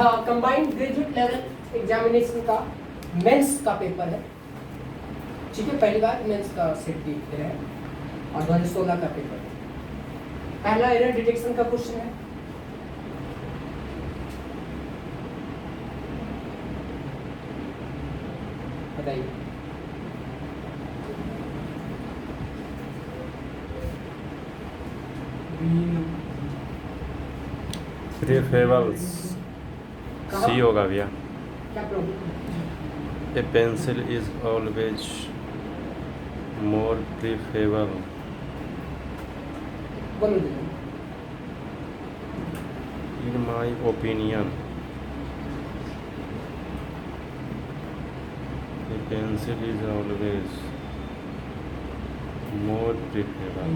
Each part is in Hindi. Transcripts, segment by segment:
हाँ, कंबाइंड ग्रेजुएट लेवल एग्जामिनेशन का मेंस का पेपर है, ठीक है। पहली बार मेंस का सेट दे रहे हैं और 2016 का पेपर है। पहला एरर डिटेक्शन का क्वेश्चन है। बताइए। प्रीफेबल्स सी होगा भैया। क्या problem? A pencil is always more preferable बोलो दीजिए। In my opinion a pencil is always more preferable.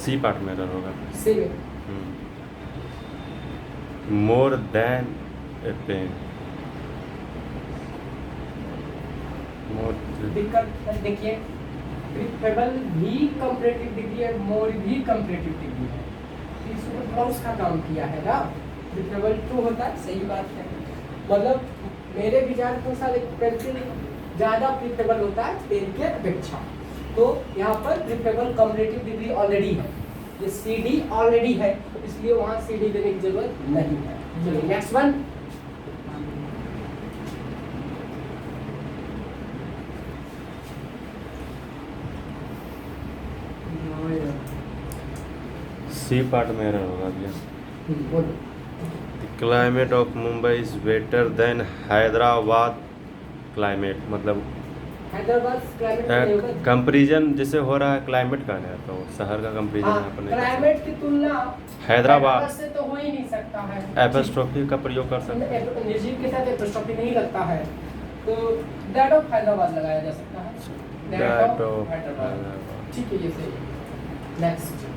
C part में एरर होगा। सी में मोर देन ए पेन। मोर दिक्कत देखिए, प्रीफेबल भी कंपैरेटिव डिग्री है, मोर भी कंपैरेटिव डिग्री है, इसमें थोड़ा उसका काम किया है ना। प्रीफेबल टू होता है, सही बात है। मतलब मेरे विचार के अनुसार एक पेंसिल ज़्यादा प्रीफेबल होता है पेन के अपेक्षा। तो यहाँ पर प्रीफेबल कंपैरेटिव डिग्री ऑलरेडी है, ये सीडी ऑलरेडी है, इसलिए वहाँ सीडी देने की जरूरत नहीं है। चलिए नेक्स्ट वन। सी पार्ट में एरर होगा भैया। बोलो। The climate of Mumbai is better than Hyderabad climate. मतलब हैदराबाद क्लाइमेट नहीं होगा। कंपैरिजन जैसे हो रहा है क्लाइमेट का नहीं, तो शहर का कंपैरिजन यहाँ पर नहीं कर क्लाइमेट की तुलना सकते। हैदराबाद से तो हो ही नहीं सकता है। एपस्ट्रोफी का प्रयोग कर सकते हैं। निर्जीव के साथ एपस्ट्रोफी नहीं लगता है, तो दैट ऑफ हैदराबाद लगाया जा सकता है। That of हैदराबाद, ठीक है, ये सही है। Next.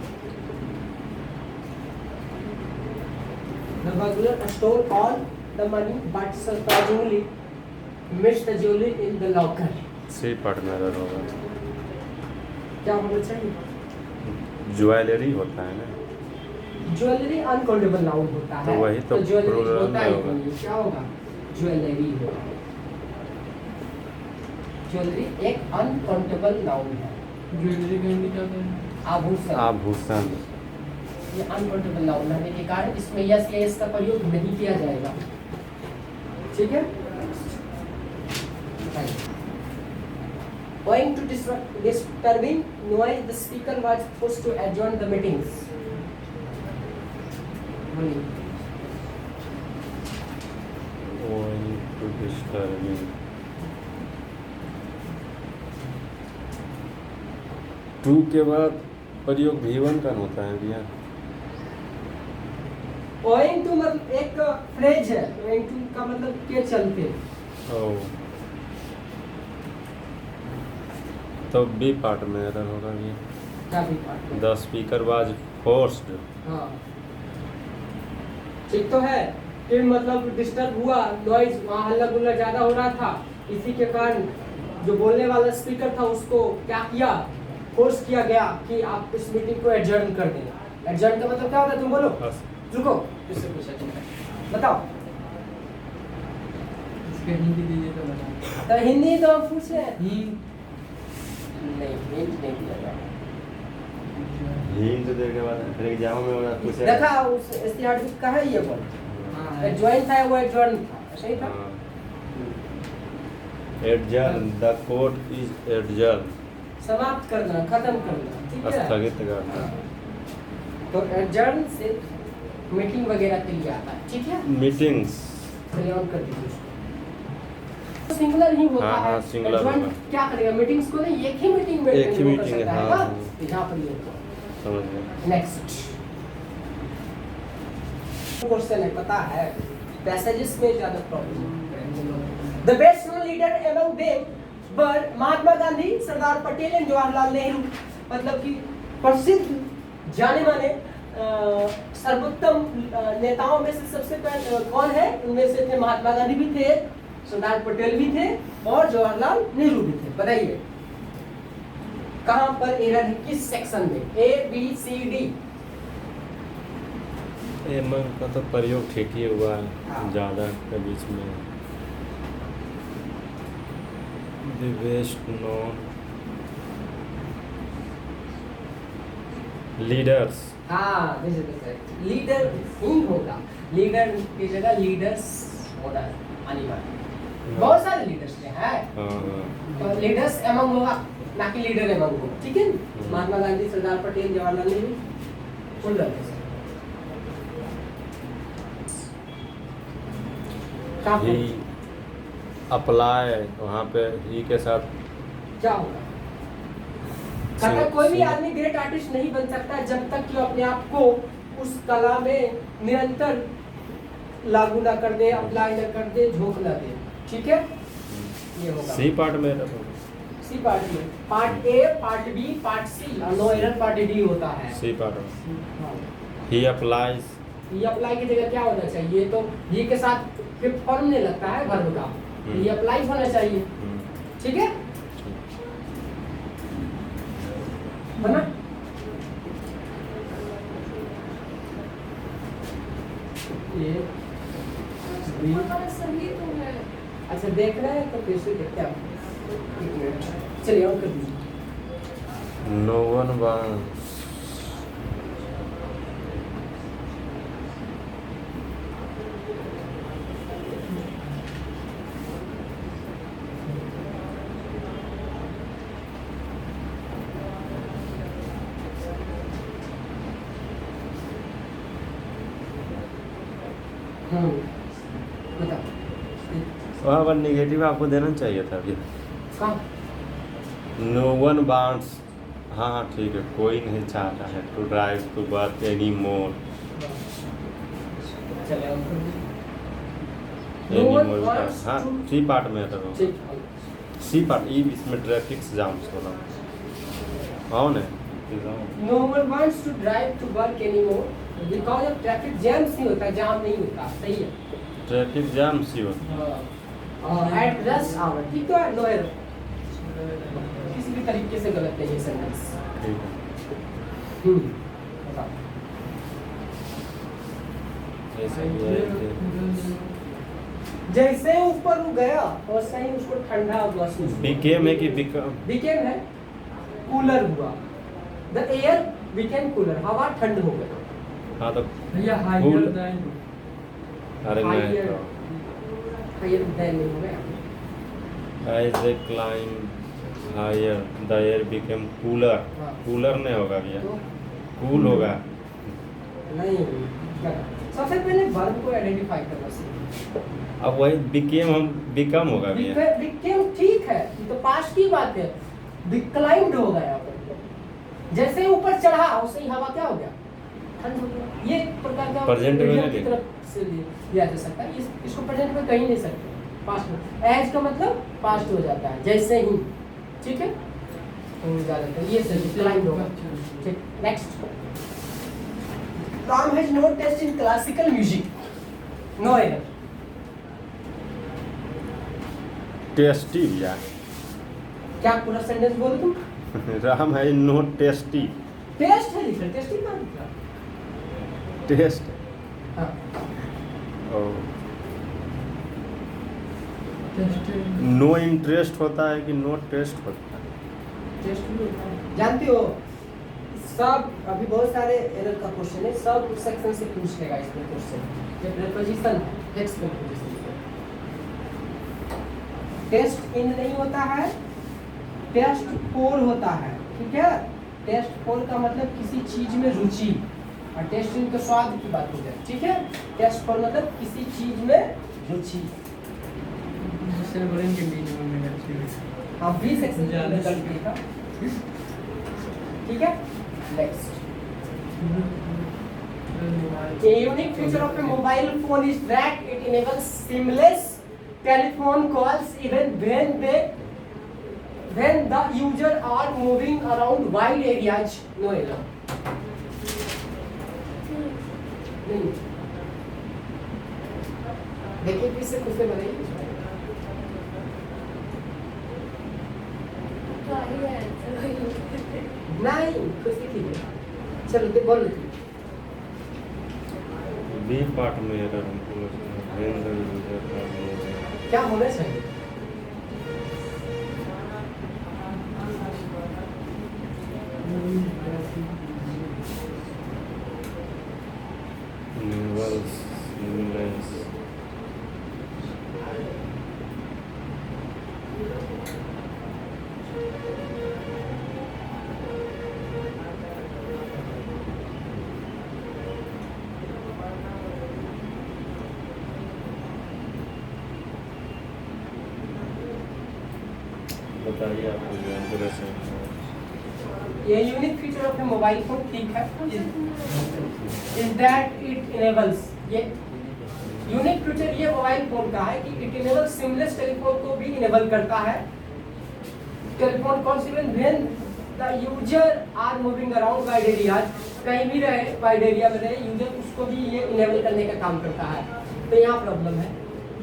The burglar stole all the money but surprisingly missed the jewelry in the locker. C part में एरर होगा। क्या होना चाहिए? ज्वेलरी होता है ना। ज्वेलरी अनकाउंटेबल नाउन होता है, तो वही तो ज्वेलरी plural होता में ही होगा। नहीं, क्या होगा? ज्वेलरी होगा। ज्वेलरी एक अनकाउंटेबल नाउन है। ज्वेलरी का हिंदी क्या करें? आभूषण। आभूषण। ये अनकाउंटेबल नाउन होने के कारण इसमें यस या यस का प्रयोग नहीं किया जाएगा, ठीक है। Owing to disturbing noise, the speaker was forced to adjourn the meetings. बोलिए। Owing to disturbing। टू के बाद प्रयोग V1 का होता है भैया। Owing to मतलब एक फ्रेज है, owing to का मतलब के चलते। ओह, तो बी पार्ट में एरर होगा भैया। क्या भी पार्ट है? The speaker was forced. हाँ, ठीक तो है कि मतलब डिस्टर्ब हुआ, नॉइज, वहाँ हल्ला गुल्ला ज्यादा हो रहा था, इसी के कारण जो बोलने वाला स्पीकर था उसको क्या किया, फोर्स किया गया कि आप इस मीटिंग को एडजर्न कर दें। एडजर्न का मतलब क्या होता है, तुम बोलो। रुको, इससे पूछा ठीक है, बताओ। इसका हिंदी दीजिए तो बताओ। तो हिंदी तो हम पूछ रहे हैं। नहीं, नहीं दिया जाएगा। हिंट देने के बाद फिर एग्जाम में होगा पूछे। देखा उस इस्तेहार का है ये बोल, हाँ, ज्वाइन था वो एडजर्न था, सही था। Adjourn, the court is adjourn. समाप्त करना, खत्म करना, ठीक है। स्थगित करना। तो एडजर्न से मीटिंग वगैरह के लिए आता है, ठीक है। मीटिंग्स। चलिए ऑन कर दीजिए। सिंगुलर ही होता हाँ, है। सिंगुलर एडजर्न होगा। क्या करेगा, मीटिंग्स को नहीं, एक ही मीटिंग में एक ही वो कर मीटिंग, सकता है हाँ, ना? हाँ। तो यहाँ पर ये समझ गए। नेक्स्ट क्वेश्चन है, पता है पैसेजेस में ज्यादा problem. The best known leader among them were Mahatma Gandhi, Sardar Patel and Jawaharlal Nehru. मतलब कि प्रसिद्ध जाने माने सर्वोत्तम नेताओं में से सबसे पहले कौन है, उनमें से थे महात्मा गांधी भी थे, सरदार पटेल भी थे और जवाहरलाल नेहरू भी थे। बताइए कहां पर एरर है, किस सेक्शन में? A B C D. Among का तो प्रयोग ठीक ही हुआ हाँ। है ज़्यादा के बीच में। The best known leaders. हाँ, this is the correct. Leader ही होगा, लीडर की जगह लीडर्स होना अनिवार्य। बहुत सारे लीडर्स हैं। हाँ तो लीडर्स एमंग होगा, ना कि लीडर एमंग होगा, ठीक है। Mahatma Gandhi, Sardar Patel, Jawaharlal Nehru, full done. ही अप्लाई, वहाँ पे ही के साथ क्या होगा? कहता कोई भी आदमी ग्रेट आर्टिस्ट नहीं बन सकता जब तक कि वो अपने आप को उस कला में निरंतर लागू ना कर दे, अप्लाई ना कर दे, झोंक ना दे, ठीक है। ये होगा सी पार्ट में रखो। सी पार्ट में part A, part B, part C और नो एरर पार्ट डी होता है। सी पार्ट में हाँ। ही अप्लाइज। ये अप्लाई की जगह क्या होना चाहिए? तो ये के साथ फिर फॉर्म नहीं लगता है वर्ब का, ये अप्लाई होना चाहिए, ठीक है ना। ये बी। अच्छा देख रहे हैं तो फिर से देखते हैं। एक मिनट, चलिए और कर दीजिए। नो वन वांट्स बताओ वहाँ पर निगेटिव आपको देना चाहिए था अभी। कहाँ? नो वन वांट्स, हाँ हाँ ठीक है, कोई नहीं चाहता है to drive to work any more. चलिए और कर दीजिए। Any No one more wants हाँ to- सी पार्ट में था वो। ठीक। सी पार्ट ई इसमें ट्रैफिक जाम्स होना। हाँ ना No one wants to drive to work anymore because of traffic jams नहीं होता, जाम नहीं होता, सही है। ट्रैफिक जाम सी होता। At rush hour, ठीक तो है, no error। किसी भी तरीके से गलत नहीं है सेंटेंस। ठीक है बताओ। ऐसे ही है कि जैसे ऊपर वो गया वैसे ही उसको ठंडा महसूस हुआ। बिकेम है कि बिकम। बिकेम है, कूलर हुआ। द एयर बिकेम कूलर, हवा ठंड हो गई। हाँ तो भैया Cool. हाइयर देन अरे नहीं Higher. तो हायर देन नहीं हो गया। As a climb higher the air became cooler. हाँ। कूलर नहीं होगा भैया, तो कूल होगा। नहीं, सबसे पहले वर्ब को आइडेंटिफाई करना सीखो। अब वही बिकेम हम बिकम होगा भैया। बिकेम ठीक है, ये तो पास्ट की बात है। क्लाइंब्ड हो गया, जैसे ही ऊपर चढ़ा वैसे ही हवा क्या हो गया, ठंड हो गया। ये एक प्रकार का Present में idiom नहीं की तरफ से लिया जा सकता है। इसको प्रेजेंट में कहीं नहीं सकते, पास्ट में। एज का मतलब पास्ट हो जाता है, जैसे ही, ठीक है ज्यादातर ये सही क्लाइंब्ड होगा। ठीक, next. Ram has no test in classical music, no error. Tasty भैया। क्या पूरा सेंटेंस बोल तुम? राम है नो टेस्टी। टेस्ट है लिखा, टेस्टी कहाँ लिखा? टेस्ट हाँ, और टेस्ट नो इंटरेस्ट होता है कि नो टेस्ट होता है। टेस्ट भी होता है। जानते हो सब, अभी बहुत सारे एरर का क्वेश्चन है, सब सेक्शन से पूछ लेगा इसमें क्वेश्चन। ये प्रीपोजिशन है, टेक्स्ट प्रीपोजिशन। टेस्ट इन नहीं होता है, टेस्ट फॉर होता है, ठीक है। टेस्ट फॉर का मतलब किसी चीज में रुचि, और टेस्ट इन तो स्वाद की बात हो जाए, ठीक है। टेस्ट फॉर मतलब किसी चीज में रुचि। दूसरे बड़े के बीच में मेरा चीज हाँ, बी सेक्शन ज्यादा में गलत लिखा, ठीक है। Next. A unique feature of a mobile phone is that it enables seamless telephone calls even when the user are moving around wide areas. No error. नहीं। देखिए फिर से खुद से बनाइए। नहीं, खुद से कीजिए। चलो बोल लो। बी पार्ट में एरर हमको क्या होना चाहिए? Newell's Newlands बताइए आपको कैलकुलेशन ये unique feature of mobile phone ठीक है, इज दैट इट इनेबल्स, ये यूनिक फीचर ये मोबाइल फोन का है कि इट इनेबल्स सिमलेस टेलीफोन को भी इनेबल करता है। Telephone consequence when the user are moving around wide areas, कहीं भी रहे वाइड एरिया में रहे यूजर, उसको भी ये इनेबल करने का काम करता है। तो यहाँ प्रॉब्लम है,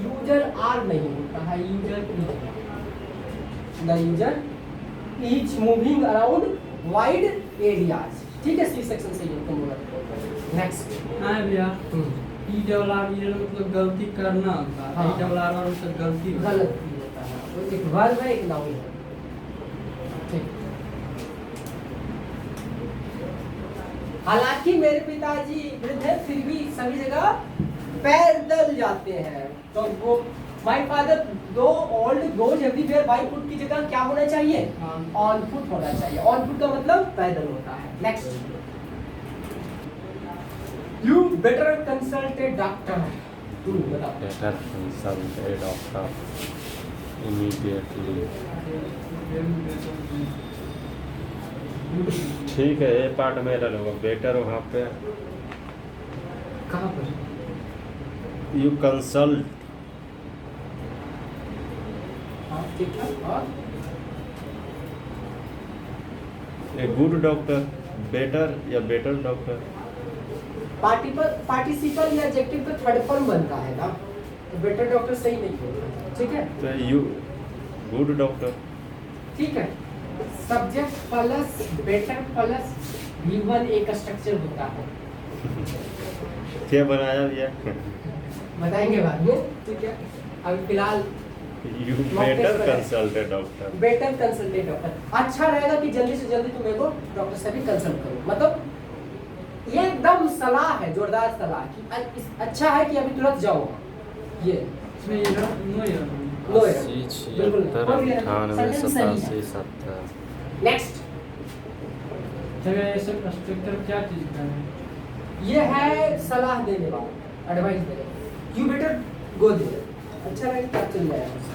यूजर आर नहीं होता है, user the user is moving around wide areas. ठीक है, सी सेक्शन से ये कम। नेक्स्ट हाँ भैया, ई डबल आर मतलब गलती करना होता है, हाँ। ई डबल आर और उससे गलती होता है। गलत भी होता है, वो एक वर्ब है एक नाउन है। ठीक। हालांकि मेरे पिताजी वृद्ध हैं फिर भी सभी जगह पैदल जाते हैं, तो वो माय फादर दो old goes everywhere by foot की जगह क्या होना चाहिए? ऑन फुट होना चाहिए। ऑन फुट का मतलब पैदल होता है। Next, you better consult A doctor. तू बताओ। better consult a doctor immediately। ठीक है, ये पार्ट में एरर होगा, बेटर वहाँ पे कहाँ पर? यू कंसल्ट हाँ ठीक है। और ए गुड डॉक्टर, बेटर या बेटर डॉक्टर। पार्टिसिपल या एडजेक्टिव का थर्ड फॉर्म बनता है ना, तो बेटर डॉक्टर सही नहीं होता। ठीक है, तो यू गुड डॉक्टर। ठीक है। Subject plus better plus V1 एक स्ट्रक्चर होता है, क्या बनाया भैया? बताएंगे बाद में। ठीक है, अभी फिलहाल you better consult A doctor. Better consultant doctor. अच्छा रहेगा कि जल्दी से जल्दी तुम को डॉक्टर से भी कंसल्ट करो। मतलब ये एकदम सलाह है, जोरदार सलाह कि अच्छा है कि अभी तुरंत जाओ। ये इसमें एरर नो एरर। लो है, 80, बिल्कुल 76, 98, sentence सही है। 87, 70। नेक्स्ट, जगह ये सब स्ट्रक्चर क्या चीज का है? ये है सलाह देने वाला, एडवाइस देने। यू बेटर गो देयर, अच्छा रहेगा क्या चल जाएगा।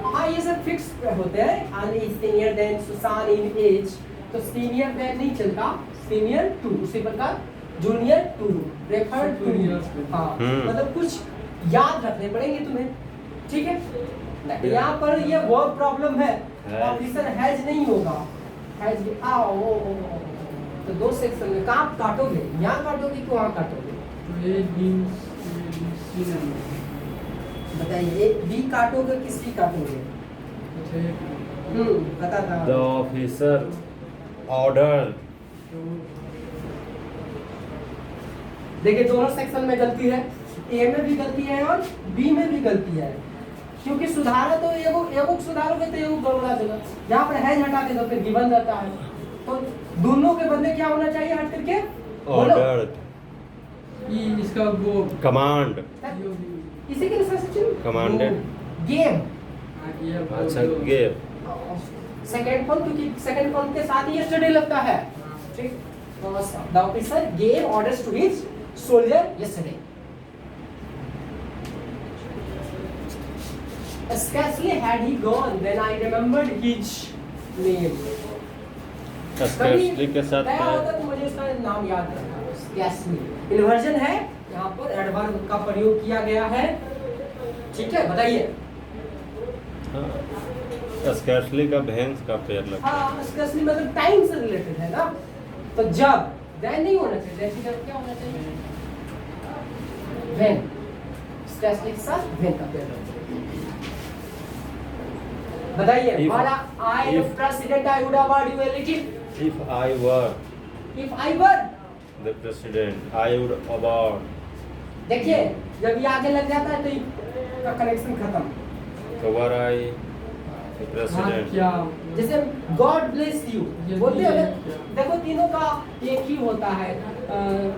हाँ, ये सब फिक्स होते हैं। आनी सीनियर देन सुसान इन एज, तो सीनियर देन नहीं चलता, सीनियर टू। उसी प्रकार जूनियर टू, रेफर टू। हाँ, मतलब कुछ याद रखने पड़ेंगे तुम्हें। ठीक है, यहाँ पर ये वर्ब प्रॉब्लम है, ऑफिसर हैज नहीं होगा, हैज आओ। तो दो सेक्शन में कहाँ काटोगे? यहाँ काटोगे कि वहाँ काटोगे? तो ये मींस सी नंबर। बताइए, बी काटोगे कि सी काटोगे? अच्छा ये पता था। The officer order. देखिए दोनों सेक्शन में गलती है, ए में भी गलती है और बी में भी गलती है, क्योंकि सुधारा तो एगो सुधारोगे तो एगो गड़बड़ा देगा। यहाँ पर हैज हटा के तो फिर गिवन रहता है, तो दोनों के बदले क्या होना चाहिए हट करके? ऑर्डर, ये इसका वो कमांड, इसी के लिए Commanded। गेम। अच्छा गेम। सेकंड फॉर्म, क्योंकि सेकंड फॉर्म के साथ ही यस्टरडे लगता है। ठीक, the officer gave orders to his soldier yesterday. Scarcely had he gone when I remembered his name. Scarcely के साथ नया क्या होता है? तो मुझे उसका नाम याद रखना। Scarcely इन्वर्जन है, यहाँ पर एडवर्ब का प्रयोग किया गया है। ठीक है, बताइए। स्कैर्सली का भेंस का पेड़ लगता है। हाँ, scarcely मतलब टाइम से रिलेटेड है ना, तो जब then नहीं होना चाहिए, then की जगह क्या होना चाहिए? when। scarcely के साथ when का पेड़ लगता है। बताइए, If- वाला I if- president I would award you a little If I were if I were, the president, I would award. देखिए जब ये आगे लग जाता है तो का कनेक्शन खत्म। Were I the हाँ president? क्या जैसे गॉड ब्लेस यू ये बोलते हैं ना, क्या? देखो तीनों का एक ही होता है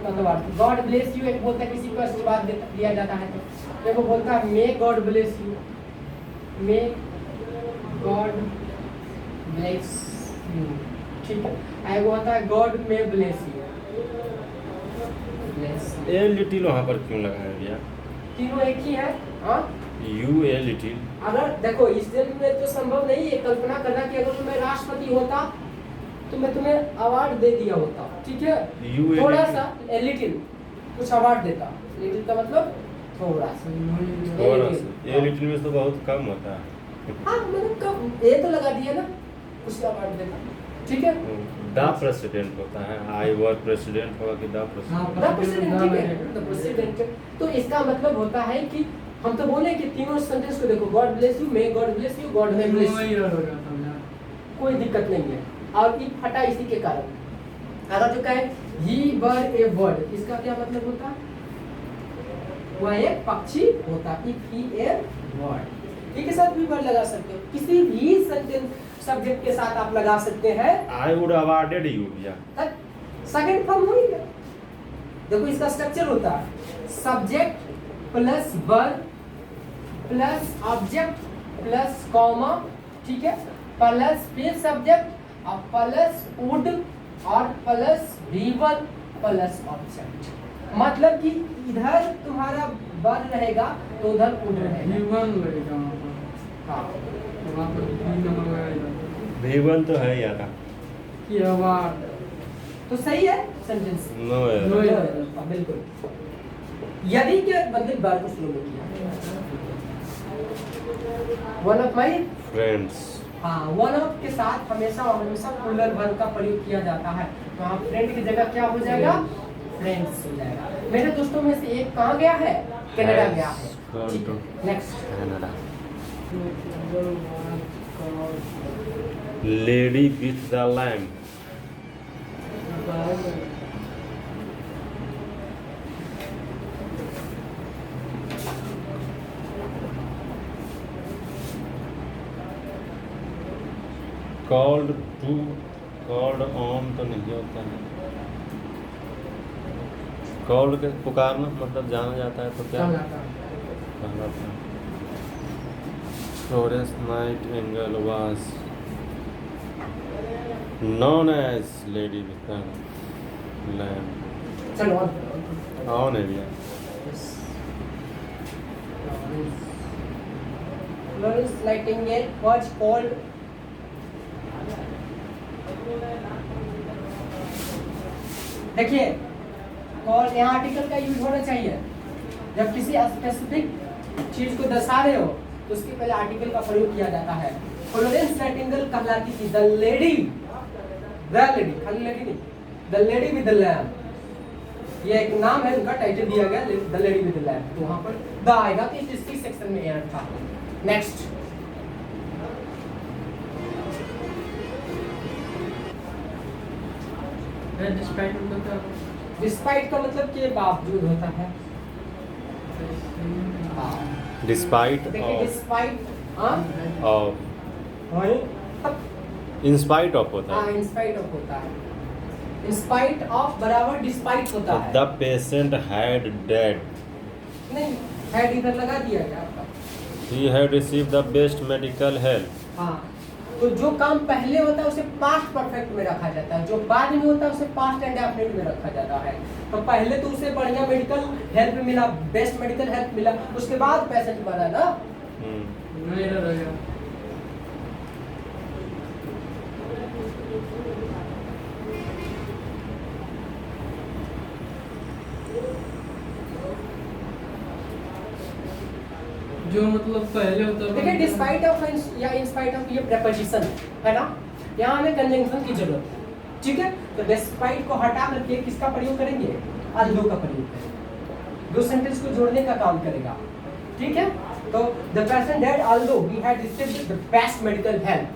मतलब गॉड ब्लेस यू, एक बोलता है किसी को आशीर्वाद दिया जाता है, तो एक बोलता है may God bless you, may God bless you, ठीक है। एक होता है God may bless you, bless A little वहाँ पर क्यों लगाया गया? तीनों एक ही है। हाँ You a little. अगर देखो इस दिन में तो संभव नहीं है कल्पना करना कि अगर मैं राष्ट्रपति होता तो मैं तुम्हें अवार्ड दे दिया होता, ठीक है। You a थोड़ा little. सा लिटिल कुछ अवार्ड देता, लिटिल का मतलब थोड़ा सा। थोड़ा सा। A little में तो बहुत कम होता है। हाँ मतलब कब ये तो लगा दिया ना, कुछ अवार्ड देता, ठीक है। द प्रेसिडेंट होता है, आई वर प्रेसिडेंट होगा कि द हाँ, प्रेसिडेंट। द प्रेसिडेंट, ठीक है, द प्रेसिडेंट। तो इसका मतलब होता है कि हम तो बोले कि तीनों सेंटेंस को देखो, God bless you, may God bless you, God may bless you, वही हो जाता है। कोई दिक्कत नहीं है। और इफ हटा इसी के कारण। अगर जो कहे ही वर ए बर्ड, इसका क्या मतलब होता है? वह एक पक्षी होता। इफ ही ए बर्ड, के साथ भी वर्ड लगा सकते हो, किसी भी सेंटेंस सब्जेक्ट के साथ आप लगा सकते हैं। आई वुड अवार्डेड यू या सेकंड फॉर्म हो गया। देखो इसका स्ट्रक्चर होता है subject plus verb plus object plus comma, ठीक है, प्लस फिर सब्जेक्ट और प्लस वुड और प्लस V1 प्लस ऑब्जेक्ट। मतलब कि इधर तुम्हारा वर्ब रहेगा तो उधर वुड रहेगा। V1 लगेगा वहाँ पर। हाँ तो वहाँ पर V नंबर लगाया जाता है। V1 तो है यार। कि अवार्ड तो सही है सेंटेंस। नो है। नो है। बिल्कुल। यदि के बदले वर्ब को स्लो में किया। One of my friends. हाँ, वन ऑफ के साथ हमेशा और हमेशा प्लूरल वर्ब का प्रयोग किया जाता है। तो वहाँ फ्रेंड की जगह क्या हो जाएगा? फ्रेंड्स हो जाएगा। मेरे दोस्तों में से एक कहाँ गया है? कनाडा गया है। ठीक है, next. Canada. Lady with the lamp. Called to, called on तो नहीं होता है। कॉल्ड के पुकारना मतलब जाना जाता है, तो क्या कहना था? Florence Nightingale was known as lady with the lamp. चलो ऑन है भैया। Florence Nightingale was called देखिए और यहाँ आर्टिकल का यूज होना चाहिए जब किसी स्पेसिफिक चीज को दर्शा रहे हो तो उसके पहले आर्टिकल का प्रयोग किया जाता है। फ्लोरेंस नाइटिंगेल कहलाती थी द लेडी खाली लेडी नहीं, the lady with the lamp. ये एक नाम है, उनका टाइटल दिया गया the lady with the lamp. तो वहां पर द आएगा तो इसकी सेक्शन में एयर था। नेक्स्ट, डिस्पाइट का मतलब के बावजूद होता है। डिस्पाइट देखिए despite of, in spite of होता है। इन स्पाइट ऑफ होता है। इन स्पाइट ऑफ बराबर डिस्पाइट होता है। The patient had dead. नहीं, हेड इधर लगा दिया है आपका। He had received the best medical help. हाँ, तो जो काम पहले होता है उसे पास्ट परफेक्ट में रखा जाता है, जो बाद में होता है उसे पास्ट एंड डेफिनेट में रखा जाता है। तो पहले तो उसे बढ़िया मेडिकल हेल्प मिला, बेस्ट मेडिकल हेल्प मिला, उसके बाद पेशेंट मरा ना। नहीं रहेगा। जो मतलब पहले होता है। देखिए डिस्पाइट ऑफ या इन स्पाइट ऑफ ये प्रीपोजिशन है ना, यहाँ हमें कंजंक्शन की जरूरत है। ठीक है, तो डिस्पाइट को हटा करके किसका प्रयोग करेंगे? अल्दो का प्रयोग करेंगे, दो सेंटेंस को जोड़ने का काम करेगा। ठीक है, तो the person dead although he had received the best medical help.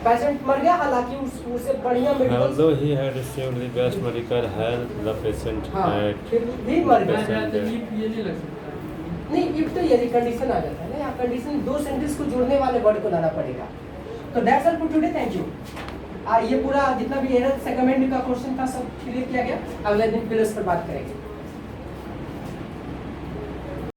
Patient मर गया, हालांकि उससे बढ़िया medical Although he had received the best medical help, the patient हाँ had फिर भी मर गया। Patient dead. ये नहीं लग सकता है। नहीं, इफ तो यदि कंडीशन आ जाता है ना, यहाँ कंडीशन दो सेंटेंस को जोड़ने वाले वर्ड को लाना पड़ेगा। तो that's all for today, thank you. ये पूरा जितना भी एरर सेगमेंट का क्वेश्चन था सब क्लियर किया गया। अगले दिन फिर इस पर बात करेंगे।